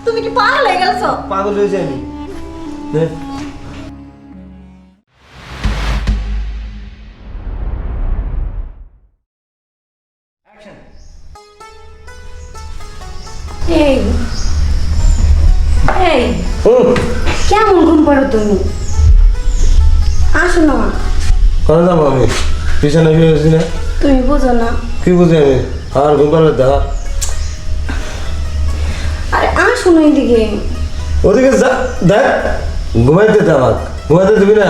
তুমি কি পাগল হয়ে গেছো? পাগল হয়ে যায়নি। এই এই কেমন ঘুম পাড়ো তুমি? আসো না। কোথায় যাবো আমি? পিছনে শুয়ে গেছি না? তুমি বুঝো না। কি বুঝি আমি? আর ঘুম পাড়লে দেখা। আরে আসো না এদিকে। ওদিকে যা, দেখ ঘুমাইতে দে আমাকে। ঘুমাইতে দিবি না?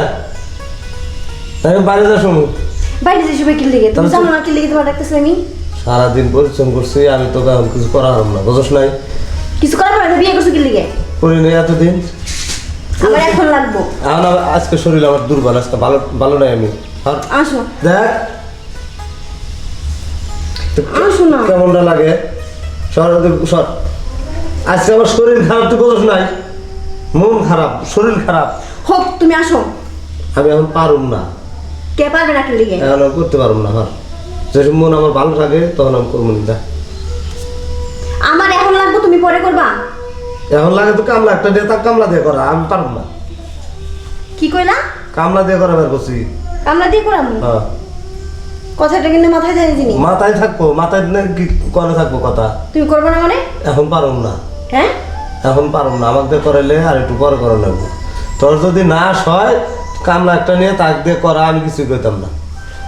আমি বাইরে যা শুনু। বাইরে যে সবাই কিল দিকে, তুমি জানো না কিল দিকে তোমার ডাকতেছি আমি? সারাদিন পরিশ্রম করছি, আমি তোকে এখন কিছু করা হলাম না, বুঝছ নাই? কিছু করার পরে বিয়ে করছো কিল দিকে? করি নেই এতদিন। আমার এখন লাগবো। এখন আজকে শরীর আমার দুর্বল, আজকে ভালো ভালো নাই আমি। আর আসো দেখ আসো না। কেমনটা লাগে? সর সর। আজকে আমার শরীর খারাপ, তুই বুঝছ নাই? মন খারাপ, শরীর খারাপ। হোক তুমি আসো। আমি এখন পারুম না, কে পারবে না কিল দিকে? এখন আমি করতে পারুম না। হ্যাঁ, যেসব মন আমার ভালো থাকে তখন আমি করবো না। দেখ আমার এখন লাগবো, তুমি পরে করবা। এখন লাগে তো কামলা, একটা দিয়ে তার কামলা দিয়ে করা, আমি পারবো না। কি কইলা? কামলা দিয়ে করা বের করছি। কামলা দিয়ে করাম? হ্যাঁ, কথাটা কিন্তু মাথায় যায় জিনি। মাথায় থাকবো, মাথায় কি করে থাকবো কথা। তুমি করবে না মানে? এখন পারুম না, হ্যাঁ এখন পারুম না। আমাকে দিয়ে করাইলে আর একটু পরে করা লাগবে। তোর যদি না হয় কামলা একটা নিয়ে তাক দিয়ে করা, আমি কিছুই করতাম না।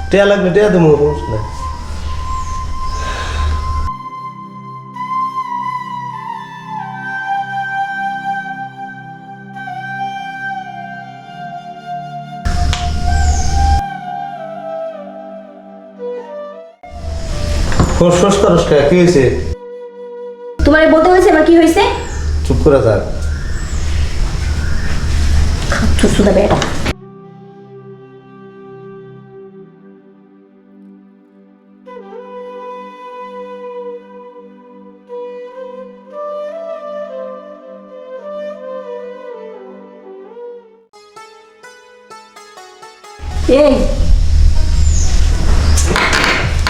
টিয়া লাগবে টিয়া দেবো, সমস্যা নাই। ফোস করস কে? কি হয়েছে? তোমার বলতে হয়েছে এবার কি হয়েছে? চুপ করে থাক। সুদা বেটা। এই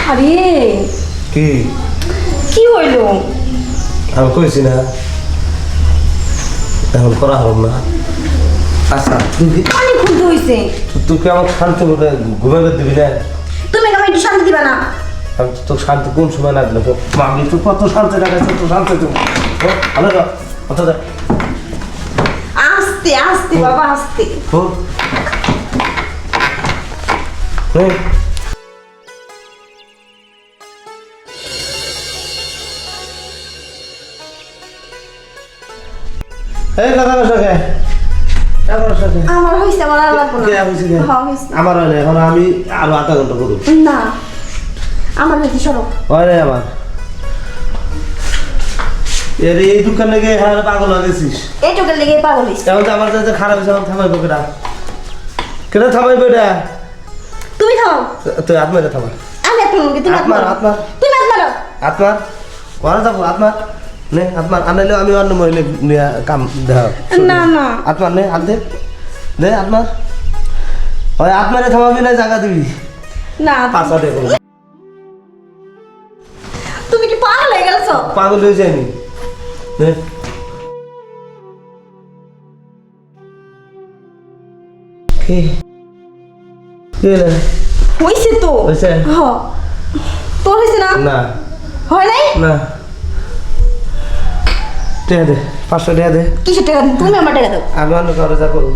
আরে কি কি হইলো? আমি কইছি না এখন করা হল না। আচ্ছা অনেক খুঁজতে হয়েছে। তুই কি আমাকে শান্তি মতো ঘুমাবে দিবি না? তুমি আমাকে একটু শান্তি দিবা না? আমি তো শান্তি কোন সময় না দিলে আমি তো কত শান্তি রাখাইছি, তো শান্তি দেবো। ভালো কথা দেখ। আস্তে আস্তে বাবা আস্তে। এই কথা সাথে আমার হয়েছে, আমার আর লাগবো না। হ্যাঁ, হয়েছে। আমার হয় না, এখন আমি আরো আধা ঘন্টা করবো। না আমার হয়েছে, সরো। হয় নাই আমার। এর এই দোকানে গিয়ে এখানে পাগল হয়ে গেছিস। এই চোখের লেগে পাগল হয়েছে। এখন তো আমার যাতে খারাপ হয়েছে, এখন থামাইবো কেটা? কেন থামাইবো এটা? তুমি থামো। তুই হাত মেরে থামা। আমি একটা মুরগি, তুমি হাত মারো। আত্মার তুমি হাত মারো। আত্মার ঘরে যাবো। আত্মার নে, আত্মার আনাইলেও আমি অন্য মহিলে নিয়ে কাম দেখা। না না আত্মার নে, হাত দে দে। আত্মার হয় আত্মারে থামাবি না, জায়গা দিবি না। পাশা দেখো। তুমি কি পাগল হয়ে গেছো? পাগল হয়ে যায়নি। নে কি কি হলো? হয়েছে তো। হয়েছে? হ্যাঁ তোর হয়েছে না? না হয় নাই? না, টেয়া দে, 500 টাকা দে। কিসের টাকা? তুমি আমার টাকা দাও। আমি অন্য কারো যা করবো,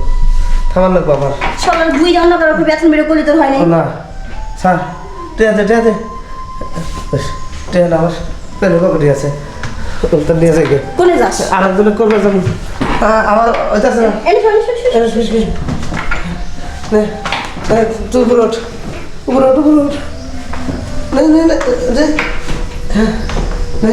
থামার লাগবো আমার। সকাল দুই অন্য কারো খুব এখন বেরো করলে তোর হয় নাই? না স্যার, টেয়া দে টেয়া দে। টেয়া না, আমার পেলে পকেটে আছে, ওটা নিয়ে যাই গে। কোনে যাস? আর একজনে করবে যাবো। আমার ওইটা আছে না, এনে শোন শোন শোন। এটা শুস শুস। নে নে, তুই উপরে ওঠ, উপরে ওঠ, উপরে ওঠ। নে নে নে, নে হ্যাঁ নে।